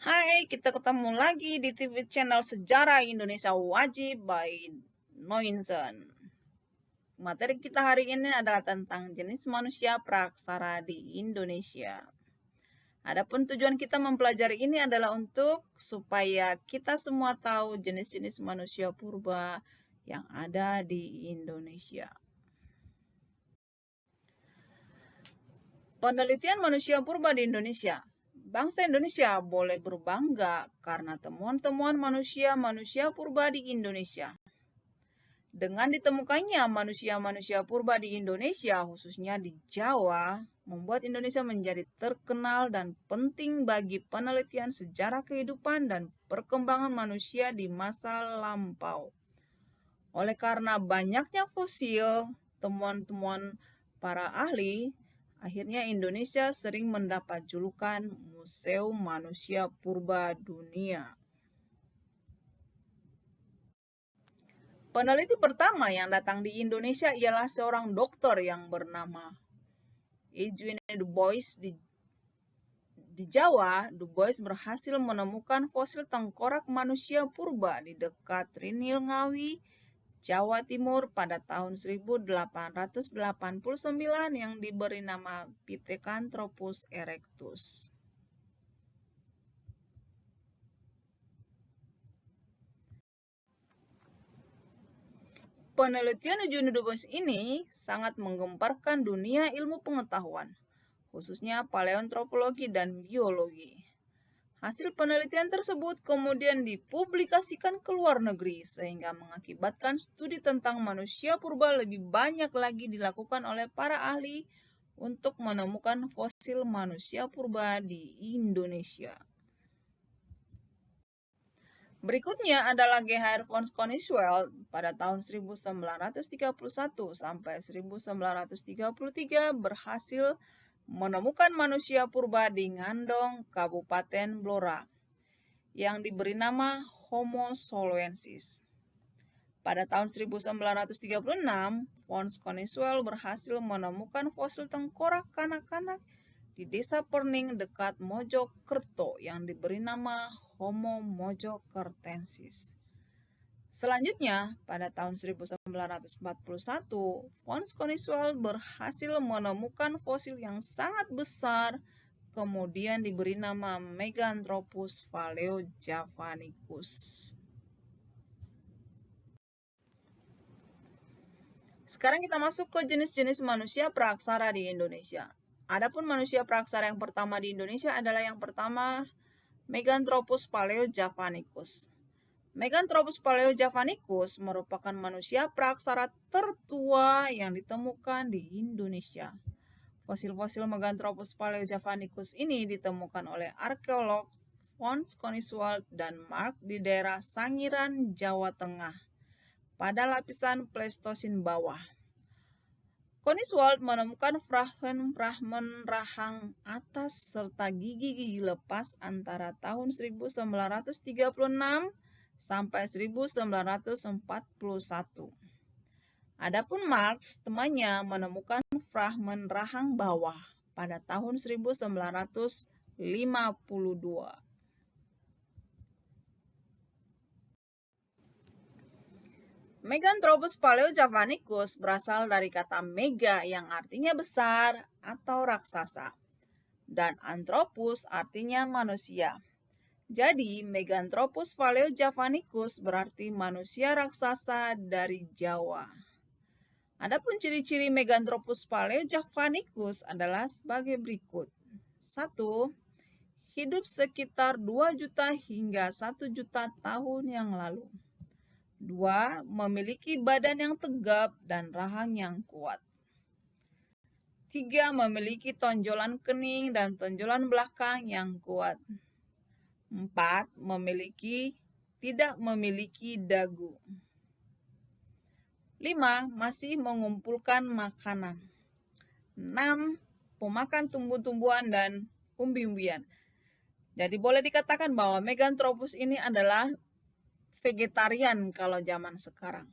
Hai, kita ketemu lagi di TV channel Sejarah Indonesia Wajib by Noinzen. Materi kita hari ini adalah tentang jenis manusia praksara di Indonesia. Adapun tujuan kita mempelajari ini adalah untuk supaya kita semua tahu jenis-jenis manusia purba yang ada di Indonesia. Penelitian manusia purba di Indonesia. Bangsa Indonesia boleh berbangga karena temuan-temuan manusia purba di Indonesia. Dengan ditemukannya manusia-manusia purba di Indonesia, khususnya di Jawa, membuat Indonesia menjadi terkenal dan penting bagi penelitian sejarah kehidupan dan perkembangan manusia di masa lampau. Oleh karena banyaknya fosil, temuan-temuan para ahli, akhirnya Indonesia sering mendapat julukan Museum Manusia Purba Dunia. Peneliti pertama yang datang di Indonesia ialah seorang dokter yang bernama Eugene Du Bois. Di Jawa, Du Bois berhasil menemukan fosil tengkorak manusia purba di dekat Trinil Ngawi, Jawa Timur pada tahun 1889 yang diberi nama Pithecanthropus erectus. Penelitian Eugene Du Bois ini sangat menggemparkan dunia ilmu pengetahuan, khususnya paleontropologi dan biologi. Hasil penelitian tersebut kemudian dipublikasikan ke luar negeri sehingga mengakibatkan studi tentang manusia purba lebih banyak lagi dilakukan oleh para ahli untuk menemukan fosil manusia purba di Indonesia. Berikutnya adalah Gerhard von Koningswald pada tahun 1931 sampai 1933 berhasil menemukan manusia purba di Ngandong, Kabupaten Blora, yang diberi nama Homo soloensis. Pada tahun 1936, von Koningswald berhasil menemukan fosil tengkorak kanak-kanak di Desa Perning dekat Mojokerto yang diberi nama Homo mojokertensis. Selanjutnya, pada tahun 1941, von Koningswald berhasil menemukan fosil yang sangat besar, kemudian diberi nama Meganthropus paleojavanicus. Sekarang kita masuk ke jenis-jenis manusia praksara di Indonesia. Adapun manusia praksara yang pertama di Indonesia adalah yang pertama Meganthropus paleojavanicus. Meganthropus paleojavanicus merupakan manusia praksara tertua yang ditemukan di Indonesia. Fosil-fosil Meganthropus paleojavanicus ini ditemukan oleh arkeolog von Koningswald dan Mark di daerah Sangiran, Jawa Tengah, pada lapisan Pleistosin bawah. Koningswald menemukan fragmen rahang atas serta gigi-gigi lepas antara tahun 1936 sampai 1941. Adapun Marx, temannya, menemukan fragmen rahang bawah pada tahun 1952. Meganthropus paleojavanicus berasal dari kata mega yang artinya besar atau raksasa, dan anthropus artinya manusia. Jadi, Meganthropus paleojavanicus berarti manusia raksasa dari Jawa. Adapun ciri-ciri Meganthropus paleojavanicus adalah sebagai berikut. 1. Hidup sekitar 2 juta hingga 1 juta tahun yang lalu. 2. Memiliki badan yang tegap dan rahang yang kuat. 3. Memiliki tonjolan kening dan tonjolan belakang yang kuat. 4. Tidak memiliki dagu. 5. Masih mengumpulkan makanan. 6. Pemakan tumbuh-tumbuhan dan umbi-umbian. Jadi boleh dikatakan bahwa Meganthropus ini adalah vegetarian kalau zaman sekarang.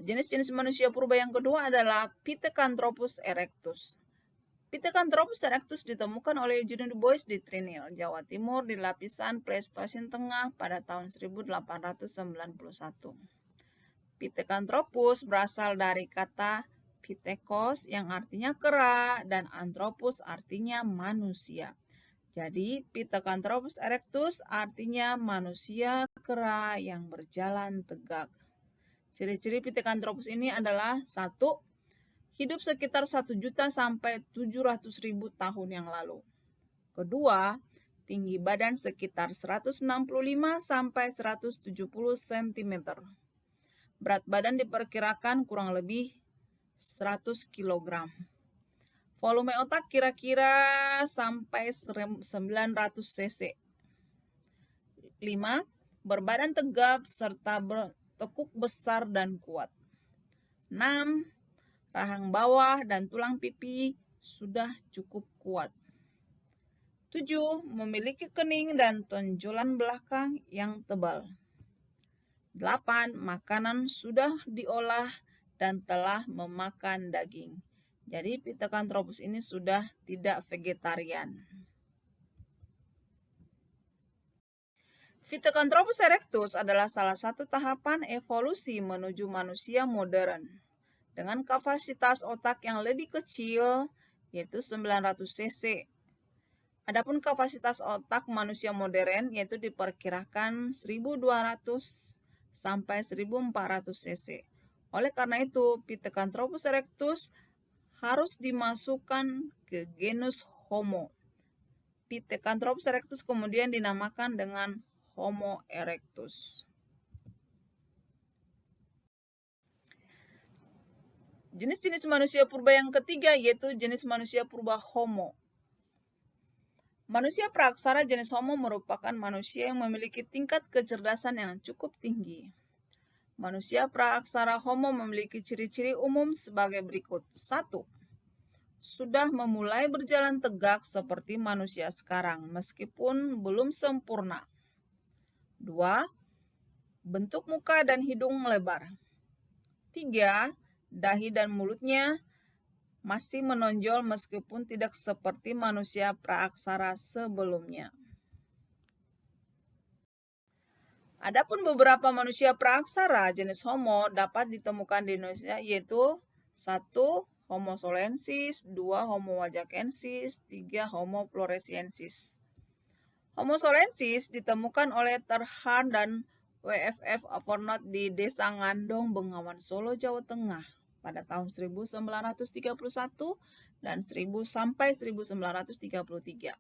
Jenis-jenis manusia purba yang kedua adalah Pithecanthropus erectus. Pithecanthropus erectus ditemukan oleh Eugene Du Bois di Trinil, Jawa Timur di lapisan Pleistosen Tengah pada tahun 1891. Pithecanthropus berasal dari kata Pithekos yang artinya kera dan Anthropus artinya manusia. Jadi Pithecanthropus erectus artinya manusia kera yang berjalan tegak. Ciri-ciri Pithecanthropus ini adalah 1. Hidup sekitar 1 juta sampai 700.000 tahun yang lalu. Kedua, tinggi badan sekitar 165 sampai 170 cm. Berat badan diperkirakan kurang lebih 100 kg. Volume otak kira-kira sampai 900 cc. 5. Berbadan tegap serta bertekuk besar dan kuat. 6. Rahang bawah dan tulang pipi sudah cukup kuat. 7. Memiliki kening dan tonjolan belakang yang tebal. 8. Makanan sudah diolah dan telah memakan daging. Jadi Pithecanthropus ini sudah tidak vegetarian. Pithecanthropus erectus adalah salah satu tahapan evolusi menuju manusia modern. Dengan kapasitas otak yang lebih kecil, yaitu 900 cc. Adapun kapasitas otak manusia modern yaitu diperkirakan 1200 sampai 1400 cc. Oleh karena itu, Pithecanthropus erectus harus dimasukkan ke genus Homo. Pithecanthropus erectus kemudian dinamakan dengan Homo erectus. Jenis-jenis manusia purba yang ketiga yaitu jenis manusia purba Homo. Manusia praaksara jenis Homo merupakan manusia yang memiliki tingkat kecerdasan yang cukup tinggi. Manusia praaksara Homo memiliki ciri-ciri umum sebagai berikut. 1. Sudah memulai berjalan tegak seperti manusia sekarang, meskipun belum sempurna. 2. Bentuk muka dan hidung lebar. 3. Dahi dan mulutnya masih menonjol meskipun tidak seperti manusia praaksara sebelumnya. Adapun beberapa manusia praaksara jenis Homo dapat ditemukan di Indonesia yaitu 1. Homo solensis, 2. Homo wajakensis, 3. Homo floresiensis. Homo solensis ditemukan oleh Terhan dan WFF Afornot di Desa Ngandong, Bengawan Solo, Jawa Tengah pada tahun 1931 dan 1000 sampai 1933.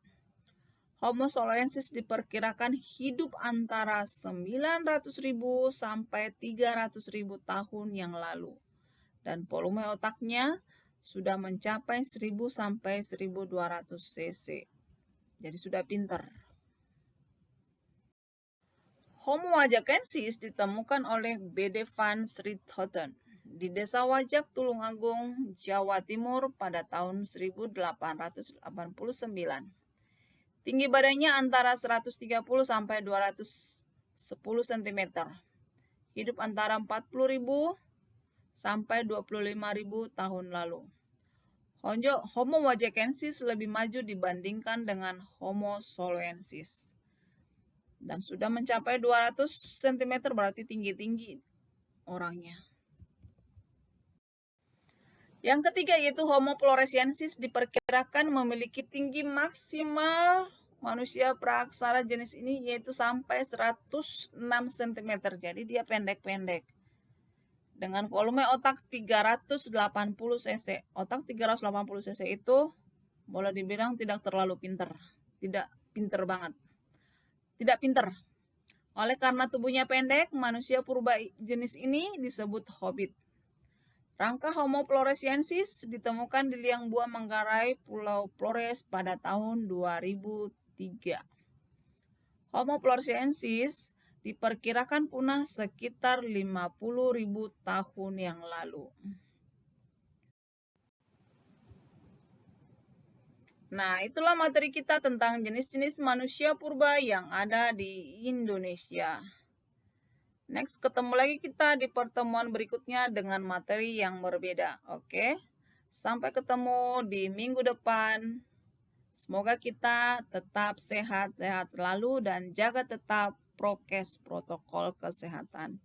Homo solensis diperkirakan hidup antara 900.000 sampai 300.000 tahun yang lalu dan volume otaknya sudah mencapai 1000 sampai 1200 cc. Jadi sudah pintar. Homo wajakensis ditemukan oleh B.D. van Schriethouten di Desa Wajak, Tulungagung, Jawa Timur pada tahun 1889. Tinggi badannya antara 130 sampai 210 cm. Hidup antara 40.000 sampai 25.000 tahun lalu. Homo wajakensis lebih maju dibandingkan dengan Homo solensis. Dan sudah mencapai 200 cm berarti tinggi-tinggi orangnya. Yang ketiga yaitu Homo floresiensis diperkirakan memiliki tinggi maksimal manusia praaksara jenis ini yaitu sampai 106 cm. Jadi dia pendek-pendek. Dengan volume otak 380 cc. Otak 380 cc itu boleh dibilang tidak terlalu pintar. Tidak pintar banget. Tidak pintar. Oleh karena tubuhnya pendek, manusia purba jenis ini disebut hobbit. Rangka Homo floresiensis ditemukan di liang buah Manggarai, Pulau Flores pada tahun 2003. Homo floresiensis diperkirakan punah sekitar 50.000 tahun yang lalu. Nah, itulah materi kita tentang jenis-jenis manusia purba yang ada di Indonesia. Next, ketemu lagi kita di pertemuan berikutnya dengan materi yang berbeda. Oke, sampai ketemu di minggu depan. Semoga kita tetap sehat-sehat selalu dan jaga tetap prokes protokol kesehatan.